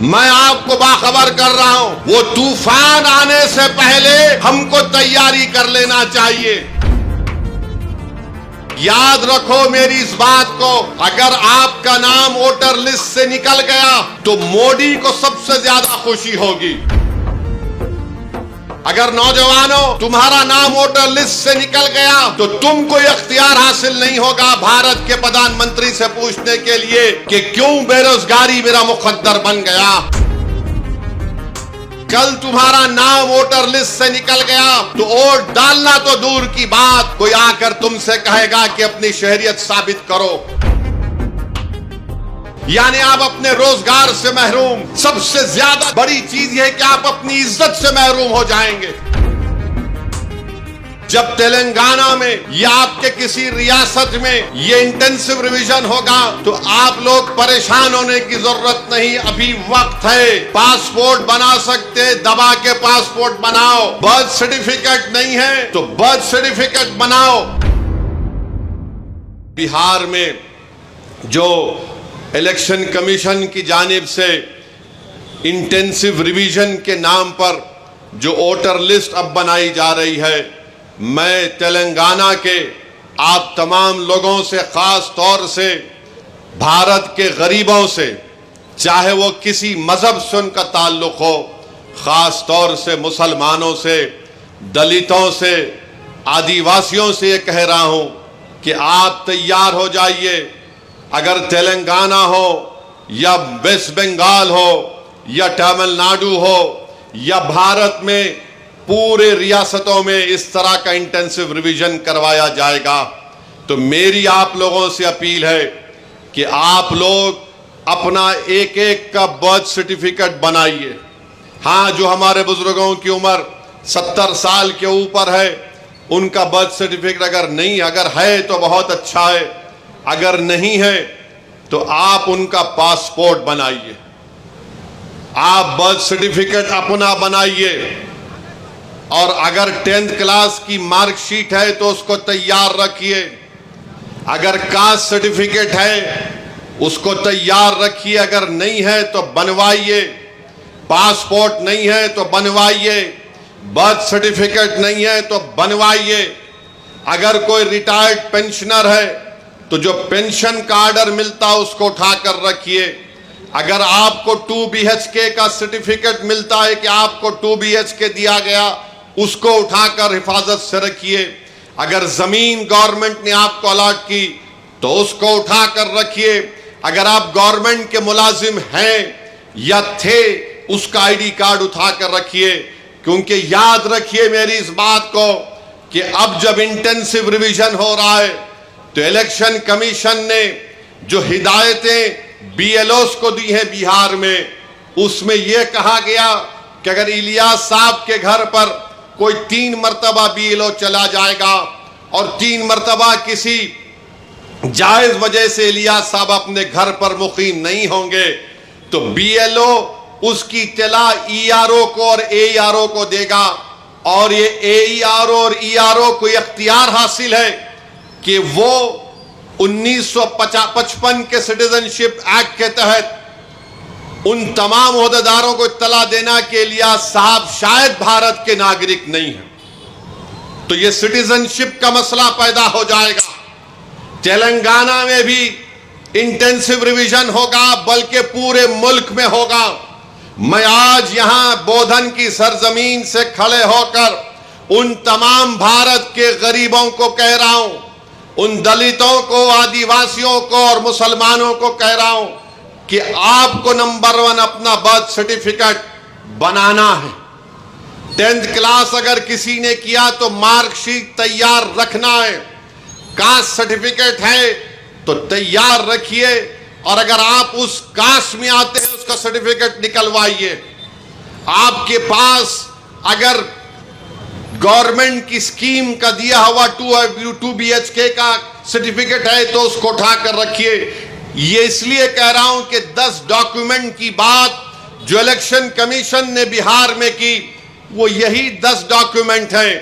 मैं आपको बाखबर कर रहा हूं, वो तूफान आने से पहले हमको तैयारी कर लेना चाहिए। याद रखो मेरी इस बात को, अगर आपका नाम वोटर लिस्ट से निकल गया तो मोदी को सबसे ज्यादा खुशी होगी। अगर नौजवानों तुम्हारा नाम वोटर लिस्ट से निकल गया तो तुमको इख्तियार हासिल नहीं होगा भारत के प्रधानमंत्री से पूछने के लिए कि क्यों बेरोजगारी मेरा मुकद्दर बन गया। कल तुम्हारा नाम वोटर लिस्ट से निकल गया तो वोट डालना तो दूर की बात, कोई आकर तुमसे कहेगा कि अपनी शहरियत साबित करो। यानी आप अपने रोजगार से महरूम, सबसे ज्यादा बड़ी चीज यह है कि आप अपनी इज्जत से महरूम हो जाएंगे। जब तेलंगाना में या आपके किसी रियासत में ये इंटेंसिव रिवीजन होगा तो आप लोग परेशान होने की जरूरत नहीं, अभी वक्त है। पासपोर्ट बना सकते, दबा के पासपोर्ट बनाओ। बर्थ सर्टिफिकेट नहीं है तो बर्थ सर्टिफिकेट बनाओ। बिहार में जो इलेक्शन कमीशन की जानिब से इंटेंसिव रिवीजन के नाम पर जो वोटर लिस्ट अब बनाई जा रही है, मैं तेलंगाना के आप तमाम लोगों से, खास तौर से भारत के गरीबों से, चाहे वो किसी मजहब से उनका ताल्लुक हो, खास तौर से मुसलमानों से, दलितों से, आदिवासियों से ये कह रहा हूं कि आप तैयार हो जाइए। अगर तेलंगाना हो या वेस्ट बंगाल हो या तमिलनाडु हो या भारत में पूरे रियासतों में इस तरह का इंटेंसिव रिवीजन करवाया जाएगा, तो मेरी आप लोगों से अपील है कि आप लोग अपना एक एक का बर्थ सर्टिफिकेट बनाइए। हाँ, जो हमारे बुजुर्गों की उम्र 70 साल के ऊपर है उनका बर्थ सर्टिफिकेट अगर है तो बहुत अच्छा है, अगर नहीं है तो आप उनका पासपोर्ट बनाइए। आप बर्थ सर्टिफिकेट अपना बनाइए और अगर 10th क्लास की मार्कशीट है तो उसको तैयार रखिए। अगर कास्ट सर्टिफिकेट है उसको तैयार रखिए, अगर नहीं है तो बनवाइए। पासपोर्ट नहीं है तो बनवाइए, बर्थ सर्टिफिकेट नहीं है तो बनवाइए। अगर कोई रिटायर्ड पेंशनर है तो जो पेंशन का ऑर्डर मिलता है उसको उठाकर रखिए। अगर आपको 2 BHK का सर्टिफिकेट मिलता है कि आपको 2 BHK दिया गया, उसको उठाकर हिफाजत से रखिए। अगर जमीन गवर्नमेंट ने आपको अलॉट की तो उसको उठाकर रखिए। अगर आप गवर्नमेंट के मुलाजिम हैं या थे, उसका ID कार्ड उठाकर रखिए। क्योंकि याद रखिए मेरी इस बात को कि अब जब इंटेंसिव रिवीजन हो रहा है तो इलेक्शन कमीशन ने जो हिदायतें BLOs को दी हैं बिहार में, उसमें यह कहा गया कि अगर इलियास साहब के घर पर कोई 3 मरतबा BLO चला जाएगा और 3 मरतबा किसी जायज वजह से इलियास साहब अपने घर पर मुकीम नहीं होंगे तो BLO उसकी इत्तला ERO को और AERO को देगा। और ये AERO और ERO को इख्तियार हासिल है कि वो 1955 के सिटीजनशिप एक्ट के तहत उन तमाम ओहदेदारों को इत्तला देना के लिए साहब शायद भारत के नागरिक नहीं है, तो ये सिटीजनशिप का मसला पैदा हो जाएगा। तेलंगाना में भी इंटेंसिव रिवीजन होगा, बल्कि पूरे मुल्क में होगा। मैं आज यहां बोधन की सरजमीन से खड़े होकर उन तमाम भारत के गरीबों को कह रहा हूं, उन दलितों को, आदिवासियों को और मुसलमानों को कह रहा हूं कि आपको नंबर 1 अपना बर्थ सर्टिफिकेट बनाना है। 10th क्लास अगर किसी ने किया तो मार्कशीट तैयार रखना है। कास्ट सर्टिफिकेट है तो तैयार रखिए, और अगर आप उस कास्ट में आते हैं उसका सर्टिफिकेट निकलवाइए। आपके पास अगर गवर्नमेंट की स्कीम का दिया हुआ 2 BHK का सर्टिफिकेट है तो उसको उठाकर रखिए। ये इसलिए कह रहा हूं कि 10 डॉक्यूमेंट की बात जो इलेक्शन कमीशन ने बिहार में की वो यही 10 डॉक्यूमेंट हैं।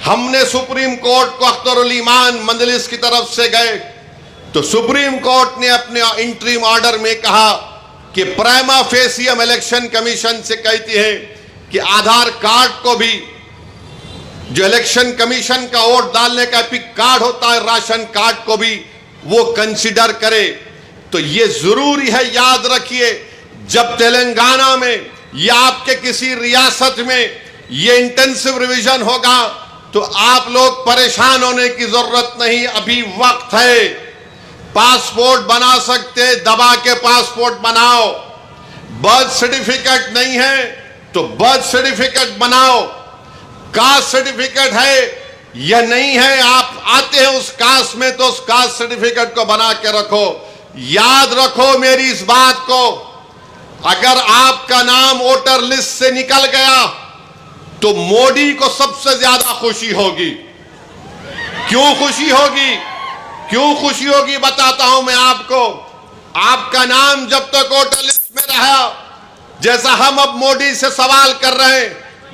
हमने सुप्रीम कोर्ट को अख्तरुल ईमान मंजलिस की तरफ से गए तो सुप्रीम कोर्ट ने अपने इंटरिम ऑर्डर में कहा कि प्राइमा फेसी हम इलेक्शन कमीशन से कहते हैं कि आधार कार्ड को भी, जो इलेक्शन कमीशन का वोट डालने का एपिक कार्ड होता है, राशन कार्ड को भी वो कंसीडर करे। तो ये जरूरी है, याद रखिए, जब तेलंगाना में या आपके किसी रियासत में ये इंटेंसिव रिवीजन होगा तो आप लोग परेशान होने की जरूरत नहीं, अभी वक्त है। पासपोर्ट बना सकते, दबा के पासपोर्ट बनाओ। बर्थ सर्टिफिकेट नहीं है तो बर्थ सर्टिफिकेट बनाओ। कास्ट सर्टिफिकेट है या नहीं है, आप आते हैं उस कास्ट में तो उस कास्ट सर्टिफिकेट को बना के रखो। याद रखो मेरी इस बात को, अगर आपका नाम वोटर लिस्ट से निकल गया तो मोदी को सबसे ज्यादा खुशी होगी। क्यों खुशी होगी? क्यों खुशी होगी बताता हूं मैं आपको। आपका नाम जब तक वोटर लिस्ट में रहा, जैसा हम अब मोदी से सवाल कर रहे हैं,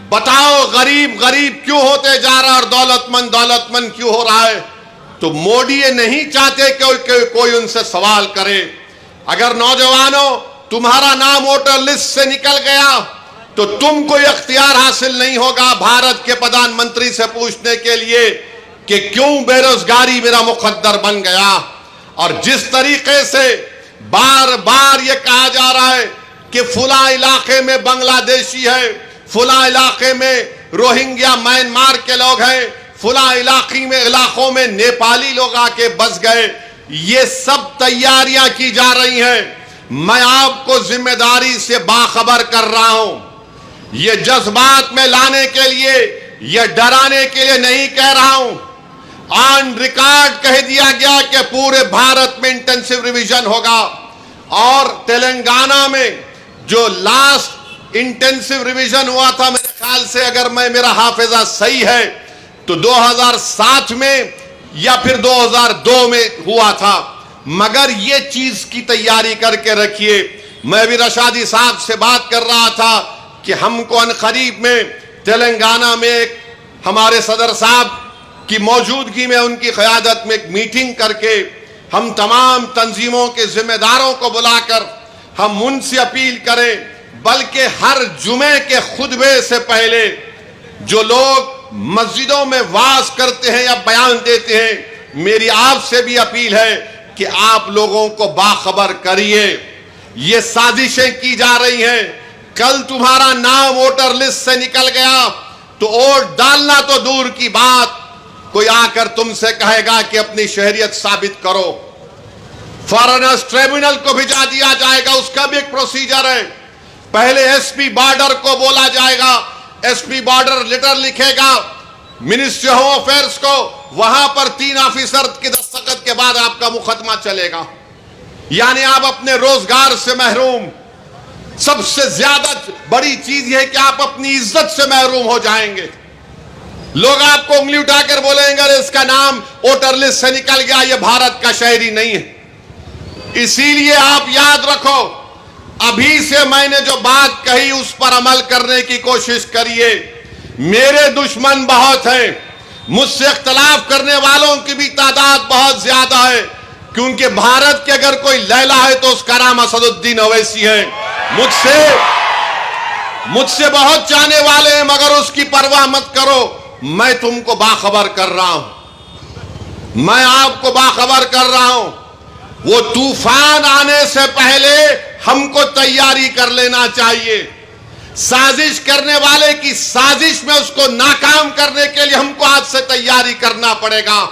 बताओ गरीब गरीब क्यों होते जा रहा है और दौलतमंद क्यों हो रहा है, तो मोदी ये नहीं चाहते कि कोई उनसे सवाल करे। अगर नौजवानों तुम्हारा नाम वोटर लिस्ट से निकल गया तो तुमको इख्तियार हासिल नहीं होगा भारत के प्रधानमंत्री से पूछने के लिए कि क्यों बेरोजगारी मेरा मुकद्दर बन गया। और जिस तरीके से बार बार ये कहा जा रहा है कि फुला इलाके में बांग्लादेशी है, फुला इलाके में रोहिंग्या म्यांमार के लोग हैं, फुला इलाकों में नेपाली लोग आके बस गए, ये सब तैयारियां की जा रही हैं। मैं आपको जिम्मेदारी से बाखबर कर रहा हूं। ये जज्बात में लाने के लिए, ये डराने के लिए नहीं कह रहा हूं। ऑन रिकॉर्ड कह दिया गया कि पूरे भारत में इंटेंसिव रिवीजन होगा। और तेलंगाना में जो लास्ट इंटेंसिव रिवीजन हुआ था, मेरे ख्याल से अगर मेरा हाफिजा सही है तो 2007 में या फिर 2002 में हुआ था। मगर ये चीज की तैयारी करके रखिए। मैं भी रशादी साहब से बात कर रहा था कि हमको अनकरीब में तेलंगाना में एक हमारे सदर साहब की मौजूदगी में, उनकी क़यादत में एक मीटिंग करके हम तमाम तंजीमों के जिम्मेदारों को बुलाकर हम उनसे अपील करें, बल्कि हर जुमे के खुतबे से पहले जो लोग मस्जिदों में वाज करते हैं या बयान देते हैं, मेरी आपसे भी अपील है कि आप लोगों को बाखबर करिए। ये साजिशें की जा रही हैं। कल तुम्हारा नाम वोटर लिस्ट से निकल गया तो वोट डालना तो दूर की बात, कोई आकर तुमसे कहेगा कि अपनी शहरियत साबित करो। फॉरेनर्स ट्रिब्यूनल को भिजा दिया जाएगा, उसका भी एक प्रोसीजर है। पहले एसपी बॉर्डर को बोला जाएगा, एसपी बॉर्डर लेटर लिखेगा मिनिस्ट्री होम अफेयर्स को, वहां पर 3 ऑफिसर के दस्तखत के बाद आपका मुकदमा चलेगा। यानी आप अपने रोजगार से महरूम। सबसे ज्यादा बड़ी चीज यह कि आप अपनी इज्जत से महरूम हो जाएंगे। लोग आपको उंगली उठाकर बोलेंगे अरे इसका नाम वोटर लिस्ट से निकल गया, यह भारत का शहरी नहीं है। इसीलिए आप याद रखो, अभी से मैंने जो बात कही उस पर अमल करने की कोशिश करिए। मेरे दुश्मन बहुत हैं, मुझसे इख्तलाफ करने वालों की भी तादाद बहुत ज्यादा है, क्योंकि भारत के अगर कोई लैला है तो उसका नाम असदुद्दीन ओवैसी है। मुझसे बहुत चाहने वाले हैं, मगर उसकी परवाह मत करो। मैं तुमको बाखबर कर रहा हूं, मैं आपको बाखबर कर रहा हूं। वो तूफान आने से पहले हमको तैयारी कर लेना चाहिए। साजिश करने वाले की साजिश में उसको नाकाम करने के लिए हमको आज से तैयारी करना पड़ेगा।